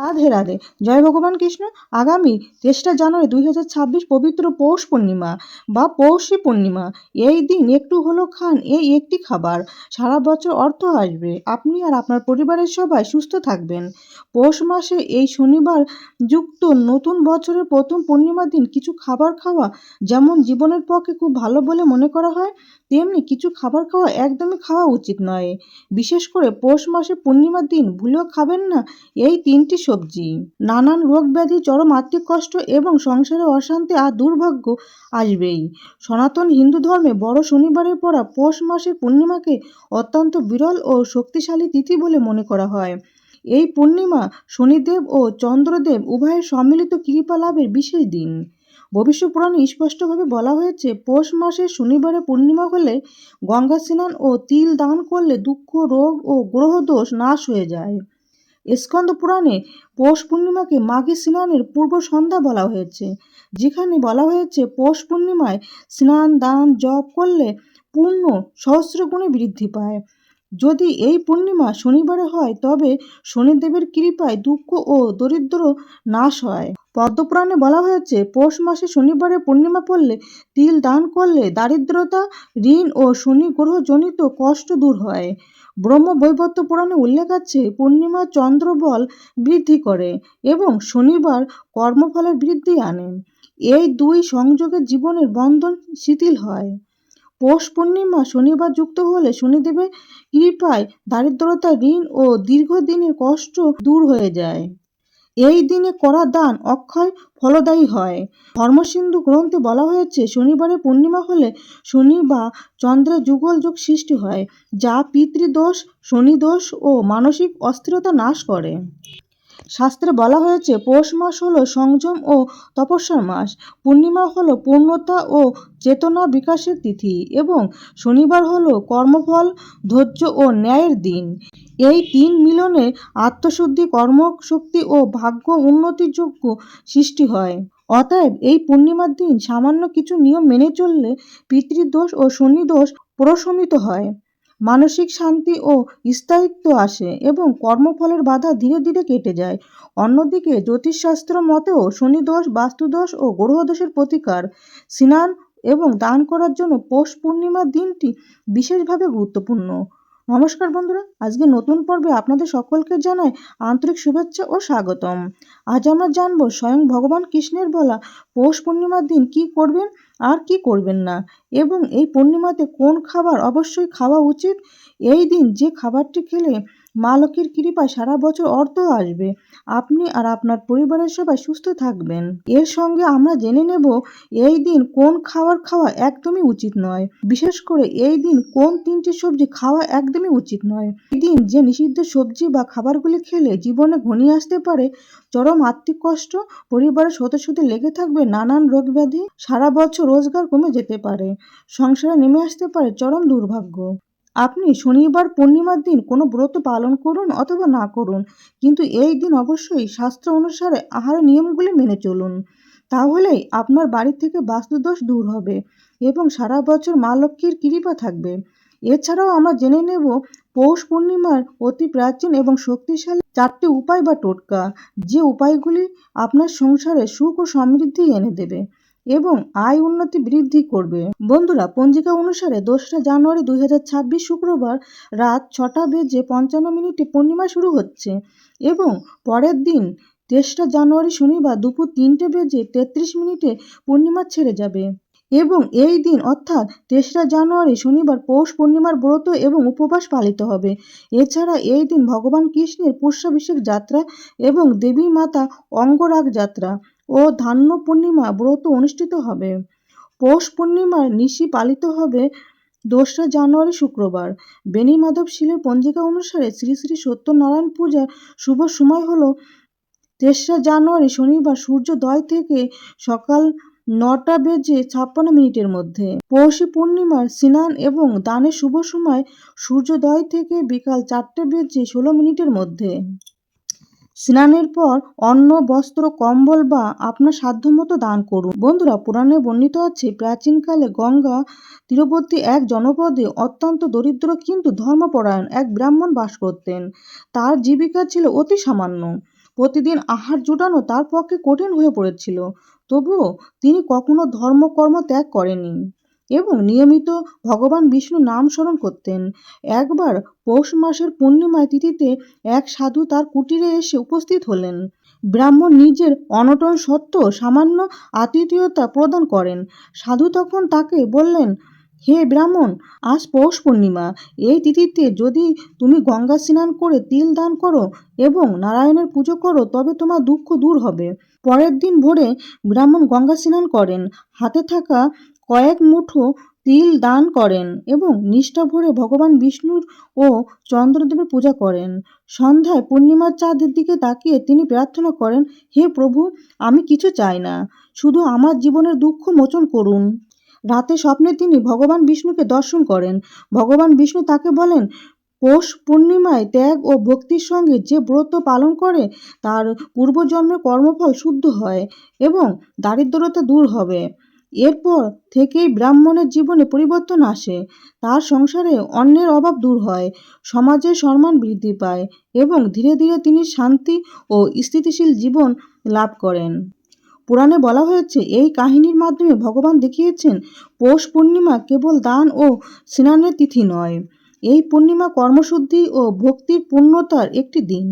রাধে রাধে। জয় ভগবান কৃষ্ণ। আগামী 3রা জানুয়ারি 2026 পবিত্র পৌষ পূর্ণিমা বা পৌষী পূর্ণিমা। এই দিন একটু হলেও খান এই একটি খাবার, সারা বছর অর্থ আসবে, আপনি আর আপনার পরিবারের সবাই সুস্থ থাকবেন। পৌষ মাসে এই শনিবার যুক্ত নতুন বছরের প্রথম পূর্ণিমার দিন কিছু খাবার খাওয়া যেমন জীবনের পক্ষে খুব ভালো বলে মনে করা হয়, তেমনি কিছু খাবার খাওয়া একদমই খাওয়া উচিত নয়। বিশেষ করে পৌষ মাসে পূর্ণিমার দিন ভুলেও খাবেন না এই 3টি সবজি। নানান রোগ ব্যাধি, চরম আর্থিক কষ্ট এবং সংসারে অশান্তি আর দুর্ভাগ্য আসবেই। সনাতন হিন্দু ধর্মে বড় শনিবারের পর পৌষ মাসের পূর্ণিমাকে অত্যন্ত বিরল ও শক্তিশালী তিথি বলে মনে করা হয়। এই পূর্ণিমা শনিদেব ও চন্দ্রদেব উভয়ের সম্মিলিত কৃপা লাভের বিশেষ দিন। ভবিষ্য পুরাণে স্পষ্টভাবে বলা হয়েছে, পৌষ মাসের শনিবারে পূর্ণিমা হলে গঙ্গা স্নান ও তিল দান করলে দুঃখ, রোগ ও গ্রহ দোষ নাশ হয়ে যায়। স্কন্দ পুরাণে পৌষ পূর্ণিমাকে মাঘী স্নানের পূর্ব সন্ধ্যা বলা হয়েছে, যেখানে বলা হয়েছে পৌষ পূর্ণিমায় স্নান, দান, জপ করলে পুণ্য সহস্রগুণে বৃদ্ধি পায়। যদি এই পূর্ণিমা শনিবারে হয় তবে শনিদেবের কৃপায় দুঃখ ও দরিদ্র নাশ হয়। পদ্মপুরাণে বলা হয়েছে, পৌষ মাসে শনিবারে পূর্ণিমা পড়লে তিল দান করলে দারিদ্রতা, ঋণ ও শনি গ্রহ জনিত কষ্ট দূর হয়। ব্রহ্মবৈবর্ত পুরাণে উল্লেখ আছে, পূর্ণিমা চন্দ্র বল বৃদ্ধি করে এবং শনিবার কর্মফলের বৃদ্ধি আনে। এই দুই সংযোগে জীবনের বন্ধন শিথিল হয়। পৌষ পূর্ণিমা শনিবার যুক্ত হলে শনিদেবের কৃপায় দারিদ্রতা, ঋণ ও দীর্ঘদিনের কষ্ট দূর হয়ে যায়। এই দিনে করা দান অক্ষয় ফলদায়ী হয়। ধর্মসিন্ধু গ্রন্থে বলা হয়েছে, শনিবারে পূর্ণিমা হলে শনি বা চন্দ্রের যুগল যোগ সৃষ্টি হয়, যা পিতৃদোষ, শনিদোষ ও মানসিক অস্থিরতা নাশ করে। শাস্ত্রে বলা হয়েছে, পৌষ মাস হলো সংযম ও তপস্যার মাস, পূর্ণিমা হলো পূর্ণতা ও চেতনা বিকাশের তিথি এবং শনিবার হলো কর্মফল, ধৈর্য ও ন্যায়ের দিন। এই 3 মিলনে আত্মশুদ্ধি, কর্মশক্তি ও ভাগ্য উন্নতির যোগ্য সৃষ্টি হয়। অতএব এই পূর্ণিমার দিন সামান্য কিছু নিয়ম মেনে চললে পিতৃদোষ ও শনিদোষ প্রশমিত হয়, মানসিক শান্তি ও স্থায়িত্ব আসে এবং কর্মফলের বাধা ধীরে ধীরে কেটে যায়। অন্যদিকে জ্যোতিষশাস্ত্র মতেও শনিদোষ, বাস্তুদোষ ও গ্রহদোষের প্রতিকার, স্নান এবং দান করার জন্য পৌষ পূর্ণিমার দিনটি বিশেষভাবে গুরুত্বপূর্ণ। নমস্কার বন্ধুরা, আজকে নতুন পর্বে আপনাদের সকলকে জানাই আন্তরিক শুভেচ্ছা ও স্বাগতম। আজ আমরা জানবো স্বয়ং ভগবান কৃষ্ণের বলা পৌষ পূর্ণিমার দিন কি করবেন আর কি করবেন না, এবং এই পূর্ণিমাতে কোন খাবার অবশ্যই খাওয়া উচিত। এই দিন যে খাবারটি খেলে মা লক্ষ্মীর কৃপায় সারা বছর অর্থ আসবে, আপনি আর আপনার পরিবারের সবাই সুস্থ থাকবেন। এর সঙ্গে আমরা জেনে নেব এই দিন কোন খাবার খাওয়া একদমই উচিত নয়, বিশেষ করে এই দিন কোন 3টি সবজি খাওয়া একদমই উচিত নয়। এই দিন যে নিষিদ্ধ সবজি বা খাবারগুলি খেলে জীবনে ঘনিয়ে আসতে পারে চরম আর্থিক কষ্ট, পরিবারের সদস্যদের লেগে থাকবে নানান রোগ ব্যাধি, সারা বছর রোজগার কমে যেতে পারে, সংসারে নেমে আসতে পারে চরম দুর্ভাগ্য। আপনি শনিবার পূর্ণিমার দিন কোনো ব্রত পালন করুন অথবা না করুন, কিন্তু এই দিন অবশ্যই শাস্ত্র অনুসারে আহারের নিয়মগুলি মেনে চলুন। তাহলেই আপনার বাড়ি থেকে বাস্তুদোষ দূর হবে এবং সারা বছর মা লক্ষ্মীর কৃপা থাকবে। এছাড়াও আমরা জেনে নেব পৌষ পূর্ণিমার অতি প্রাচীন এবং শক্তিশালী 4টি উপায় বা টোটকা, যে উপায়গুলি আপনার সংসারে সুখ ও সমৃদ্ধি এনে দেবে এবং আয় উন্নতি বৃদ্ধি করবে। বন্ধুরা, পঞ্জিকা অনুসারে 2রা জানুয়ারি 2026 শুক্রবার রাত 6:55 পূর্ণিমা শুরু হচ্ছে এবং পরের দিন 3রা জানুয়ারি শনিবার দুপুর 3:33 পূর্ণিমা ছেড়ে যাবে। এবং এই দিন অর্থাৎ 3রা জানুয়ারি শনিবার পৌষ পূর্ণিমার ব্রত এবং উপবাস পালিত হবে। এছাড়া এই দিন ভগবান কৃষ্ণের পুষ্যাভিষেক যাত্রা এবং দেবী মাতা অঙ্গরাগ যাত্রা ও ধান্য পূর্ণিমা ব্রত অনুষ্ঠিত হবে। পৌষ পূর্ণিমার নিশি পালিত হবে 2রা জানুয়ারি শুক্রবার। বেণী মাধব শীলের পঞ্জিকা অনুসারে শ্রী শ্রী সত্যনারায়ণ পূজার শুভ সময় হল 3রা জানুয়ারি শনিবার সূর্যোদয় থেকে সকাল 9:56 মধ্যে। পৌষী পূর্ণিমার স্নান এবং দানের শুভ সময় সূর্যোদয় থেকে বিকাল 4:16 মধ্যে। স্নানের পর অন্ন, বস্ত্র, কম্বল বা আপনার সাধ্যমতো দান করুন। বন্ধুরা, পুরাণে বর্ণিত আছে, প্রাচীনকালে গঙ্গা তীরবর্তী এক জনপদে অত্যন্ত দরিদ্র কিন্তু ধর্মপরায়ণ এক ব্রাহ্মণ বাস করতেন। তার জীবিকা ছিল অতি সামান্য। প্রতিদিন আহার জোটানো তার পক্ষে কঠিন হয়ে পড়েছিল। তবুও তিনি কখনো ধর্মকর্ম ত্যাগ করেননি এবং নিয়মিত ভগবান বিষ্ণু নাম স্মরণ করতেন। একবার পৌষ মাসের পূর্ণিমায় তিথিতে এক সাধু তার কুটিরে এসে উপস্থিত হলেন। ব্রাহ্মণ নিজের অনটন সত্ত্বেও সামান্য আতিথেয়তা প্রদান করেন। সাধু তখন তাকে বললেন, হে ব্রাহ্মণ, আজ পৌষ পূর্ণিমা। এই তিথিতে যদি তুমি গঙ্গা স্নান করে তিল দান করো এবং নারায়ণের পুজো করো তবে তোমার দুঃখ দূর হবে। পরের দিন ভোরে ব্রাহ্মণ গঙ্গা স্নান করেন, হাতে থাকা কয়েক মুঠো তিল দান করেন এবং নিষ্ঠা ভরে ভগবান বিষ্ণুর ও চন্দ্রদেবের পূজা করেন। সন্ধ্যায় পূর্ণিমার চাঁদের দিকে তাকিয়ে তিনি প্রার্থনা করেন, হে প্রভু, আমি কিছু চাই না, শুধু আমার জীবনের দুঃখ মোচন করুন। রাতে স্বপ্নে তিনি ভগবান বিষ্ণুকে দর্শন করেন। ভগবান বিষ্ণু তাকে বলেন, পৌষ পূর্ণিমায় ত্যাগ ও ভক্তির সঙ্গে যে ব্রত পালন করে তার পূর্বজন্মের কর্মফল শুদ্ধ হয় এবং দারিদ্রতা দূর হবে। এরপর থেকেই ব্রাহ্মণের জীবনে পরিবর্তন আসে। তার সংসারে অন্যের অভাব দূর হয়, সমাজের সম্মান বৃদ্ধি পায় এবং ধীরে ধীরে তিনি শান্তি ও স্থিতিশীল জীবন লাভ করেন। পুরাণে বলা হয়েছে, এই কাহিনীর মাধ্যমে ভগবান দেখিয়েছেন পৌষ পূর্ণিমা কেবল দান ও স্নানের তিথি নয়, এই পূর্ণিমা কর্মশুদ্ধি ও ভক্তির পূর্ণতার একটি দিন।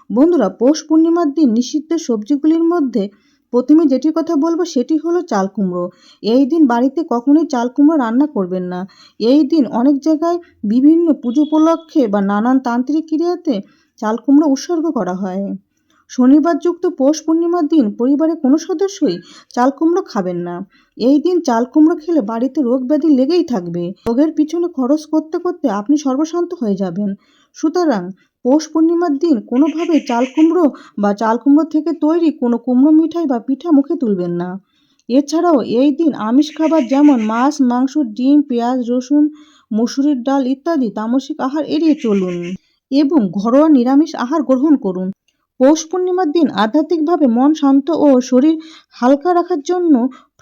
বন্ধুরা, পৌষ পূর্ণিমার দিন নিষিদ্ধ সবজিগুলির মধ্যে প্রথমে যেটি কথা বলবো সেটি হলো চাল কুমড়ো। এই দিন বাড়িতে কখনোই চাল কুমড়ো রান্না করবেন না। এই দিন অনেক জায়গায় বিভিন্ন পুজো উপলক্ষে বা নানান তান্ত্রিক ক্রিয়াতে চাল কুমড়ো উৎসর্গ করা হয়। শনিবারযুক্ত পৌষ পূর্ণিমার দিন পরিবারের কোনো সদস্যই চাল কুমড়ো খাবেন না। এই দিন চাল কুমড়ো খেলে বাড়িতে রোগ ব্যাধি লেগেই থাকবে। রোগের পিছনে খরচ করতে করতে আপনি সর্বশান্ত হয়ে যাবেন। সুতরাং পৌষ পূর্ণিমার দিন কোনোভাবে চাল কুমড়ো বা চাল কুমড়ো থেকে তৈরি কোনো কুমড়ো মিঠাই বা পিঠা মুখে তুলবেন না। এছাড়াও এই দিন আমিষ খাবার যেমন মাছ, মাংস, ডিম, পেঁয়াজ, রসুন, মসুরির ডাল ইত্যাদি তামসিক আহার এড়িয়ে চলুন এবং ঘরোয়া নিরামিষ আহার গ্রহণ করুন। পৌষ পূর্ণিমার দিন আধ্যাত্মিকভাবে মন শান্ত ও শরীর হালকা রাখার জন্য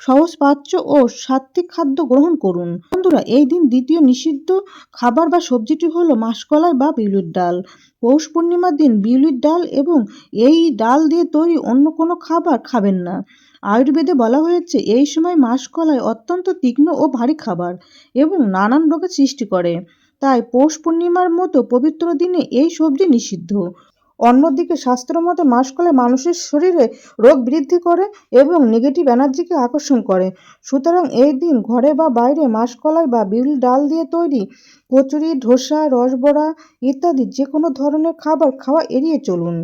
সহজ পাচ্য ও সাত্ত্বিক খাদ্য গ্রহণ করুন। বন্ধুরা, এই দিন দ্বিতীয় নিষিদ্ধ খাবার বা সবজিটি হলো মাসকলাই বা বিউলির ডাল। পৌষ পূর্ণিমার দিন বিউলির ডাল এবং এই ডাল দিয়ে তৈরি অন্য কোনো খাবার খাবেন না। আয়ুর্বেদে বলা হয়েছে এই সময় মাসকলাই অত্যন্ত তীক্ষ্ণ ও ভারী খাবার এবং নানান রোগের সৃষ্টি করে। তাই পৌষ পূর্ণিমার মতো পবিত্র দিনে এই সবজি নিষিদ্ধ। অন্যদিকে শাস্ত্রমতে মাসকলাই মানুষের শরীরে রোগ বৃদ্ধি করে এবং নেগেটিভ এনার্জিকে আকর্ষণ করে। সুতরাং এই দিন ঘরে বা বাইরে মাসকলাই বা বিউলির ডাল দিয়ে তৈরি কচুরি, ধোসা, রসবড়া ইত্যাদি যে কোনো ধরনের খাবার খাওয়া এড়িয়ে চলুন।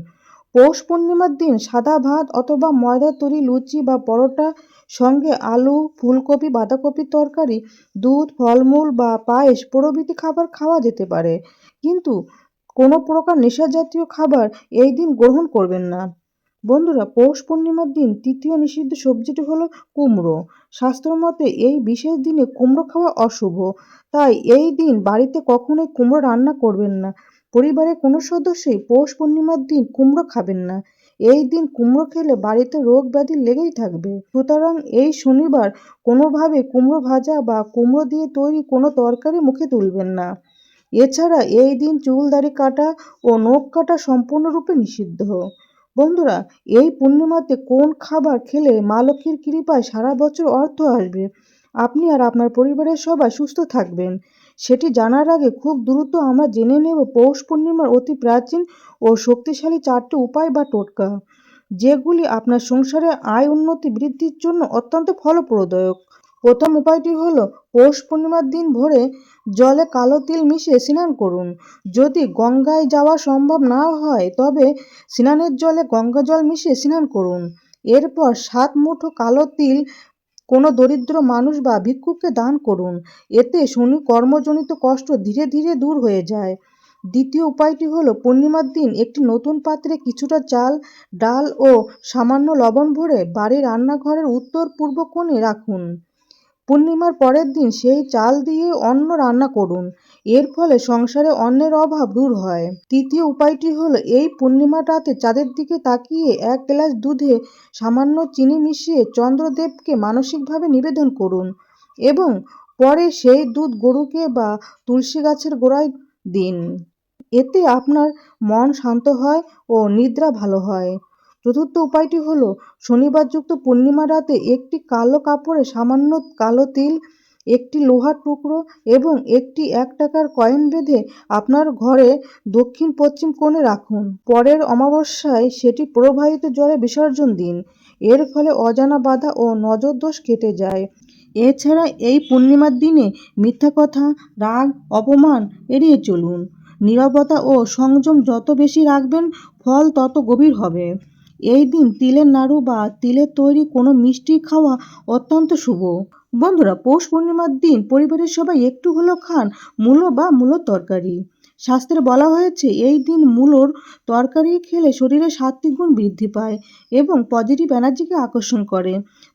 পৌষ পূর্ণিমার দিন সাদা ভাত অথবা ময়দার তৈরি লুচি বা পরোটা সঙ্গে আলু, ফুলকপি, বাঁধাকপির তরকারি, দুধ, ফলমূল বা পায়েস প্রভৃতি খাবার খাওয়া যেতে পারে, কিন্তু কোনো প্রকার নেশাজাতীয় খাবার এই দিন গ্রহণ করবেন না। বন্ধুরা, পৌষ পূর্ণিমার দিন তৃতীয় নিষিদ্ধ সবজিটি হলো কুমড়ো। শাস্ত্রমতে এই বিশেষ দিনে কুমড়ো খাওয়া অশুভ, তাই এই দিন বাড়িতে কখনোই কুমড়ো রান্না করবেন না। পরিবারের কোনো সদস্যই পৌষ পূর্ণিমার দিন কুমড়ো খাবেন না। এই দিন কুমড়ো খেলে বাড়িতে রোগ ব্যাধি লেগেই থাকবে। সুতরাং এই শনিবার কোনোভাবে কুমড়ো ভাজা বা কুমড়ো দিয়ে তৈরি কোনো তরকারি মুখে তুলবেন না। এছাড়া এই দিন চুল দাড়ি কাটা ও নখ কাটা সম্পূর্ণরূপে নিষিদ্ধ। বন্ধুরা, এই পূর্ণিমাতে কোন খাবার খেলে মা লক্ষ্মীর কৃপায় সারা বছর অর্থ আসবে, আপনি আর আপনার পরিবারের সবাই সুস্থ থাকবেন, সেটি জানার আগে খুব দ্রুত আমরা জেনে নেব পৌষ পূর্ণিমার অতি প্রাচীন ও শক্তিশালী 4টি উপায় বা টোটকা, যেগুলি আপনার সংসারে আয় উন্নতি বৃদ্ধির জন্য অত্যন্ত ফলপ্রদায়ক। প্রথম উপায়টি হলো পৌষ পূর্ণিমার দিন ভোরে জলে কালো তিল মিশিয়ে স্নান করুন। যদি গঙ্গায় যাওয়া সম্ভব না হয় তবে স্নানের জলে গঙ্গা জল মিশিয়ে স্নান করুন। এরপর 7 মুঠো কালো তিল কোনো দরিদ্র মানুষ বা ভিক্ষুককে দান করুন। এতে শনি কর্মজনিত কষ্ট ধীরে ধীরে দূর হয়ে যায়। দ্বিতীয় উপায়টি হলো পূর্ণিমার দিন একটি নতুন পাত্রে কিছুটা চাল, ডাল ও সামান্য লবণ ভরে বাড়ির রান্নাঘরের উত্তর পূর্ব কোণে রাখুন। পূর্ণিমার পরের দিন সেই চাল দিয়ে অন্ন রান্না করুন। এর ফলে সংসারে অন্নের অভাব দূর হয়। তৃতীয় উপায়টি হলো এই পূর্ণিমার রাতে চাঁদের দিকে তাকিয়ে 1 গ্লাস দুধে সামান্য চিনি মিশিয়ে চন্দ্রদেবকে মানসিকভাবে নিবেদন করুন এবং পরে সেই দুধ গরুকে বা তুলসী গাছের গোড়ায় দিন। এতে আপনার মন শান্ত হয় ও নিদ্রা ভালো হয়। চতুর্থ উপায়টি হলো শনিবারযুক্ত পূর্ণিমা রাতে একটি কালো কাপড়ে সামান্য কালো তিল, একটি লোহার টুকরো এবং একটি 1 টাকার কয়েন বেঁধে আপনার ঘরে দক্ষিণ পশ্চিম কোণে রাখুন। পরের অমাবস্যায় সেটি প্রবাহিত জলে বিসর্জন দিন। এর ফলে অজানা বাধা ও নজরদোষ কেটে যায়। এছাড়া এই পূর্ণিমার দিনে মিথ্যা কথা, রাগ, অপমান এড়িয়ে চলুন। নীরবতা ও সংযম যত বেশি রাখবেন ফল তত গভীর হবে। এই দিন তিলের নাড়ু বা তিলের তৈরি কোনো মিষ্টি খাওয়া অত্যন্ত শুভ। বন্ধুরা, পৌষ পূর্ণিমার দিন পরিবারের সবাই একটু হলেও খান মূলো বা মূলোর তরকারি। শাস্ত্রে বলা হয়েছে এই দিন মূলোর তরকারি খেলে শরীরে সাত্ত্বিক গুণ বৃদ্ধি পায় এবং পজিটিভ এনার্জিকে আকর্ষণ করে।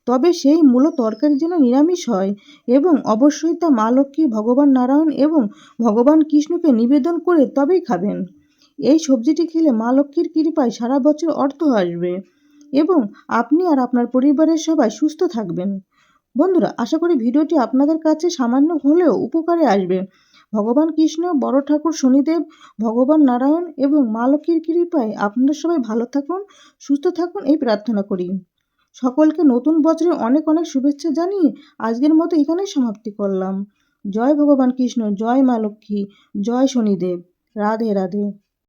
তবে সেই মূলো তরকারি যেন নিরামিষ হয় এবং অবশ্যই তা মা লক্ষ্মী, ভগবান নারায়ণ এবং ভগবান কৃষ্ণকে নিবেদন করে তবেই খাবেন। এই সবজিটি খেলে মা লক্ষ্মীর কৃপায় সারা বছর অর্থ আসবে এবং আপনি আর আপনার পরিবারের সবাই সুস্থ থাকবেন। বন্ধুরা, আশা করি ভিডিওটি আপনাদের কাছে সামান্য হলেও উপকারে আসবে। ভগবান কৃষ্ণ, বড় ঠাকুর শনিদেব, ভগবান নারায়ণ এবং মা লক্ষ্মীর কৃপায় আপনারা সবাই ভালো থাকুন, সুস্থ থাকুন এই প্রার্থনা করি। সকলকে নতুন বছরের অনেক অনেক শুভেচ্ছা জানিয়ে আজকের মতো এখানেই সমাপ্তি করলাম। জয় ভগবান কৃষ্ণ, জয় মা লক্ষ্মী, জয় শনিদেব। রাধে রাধে।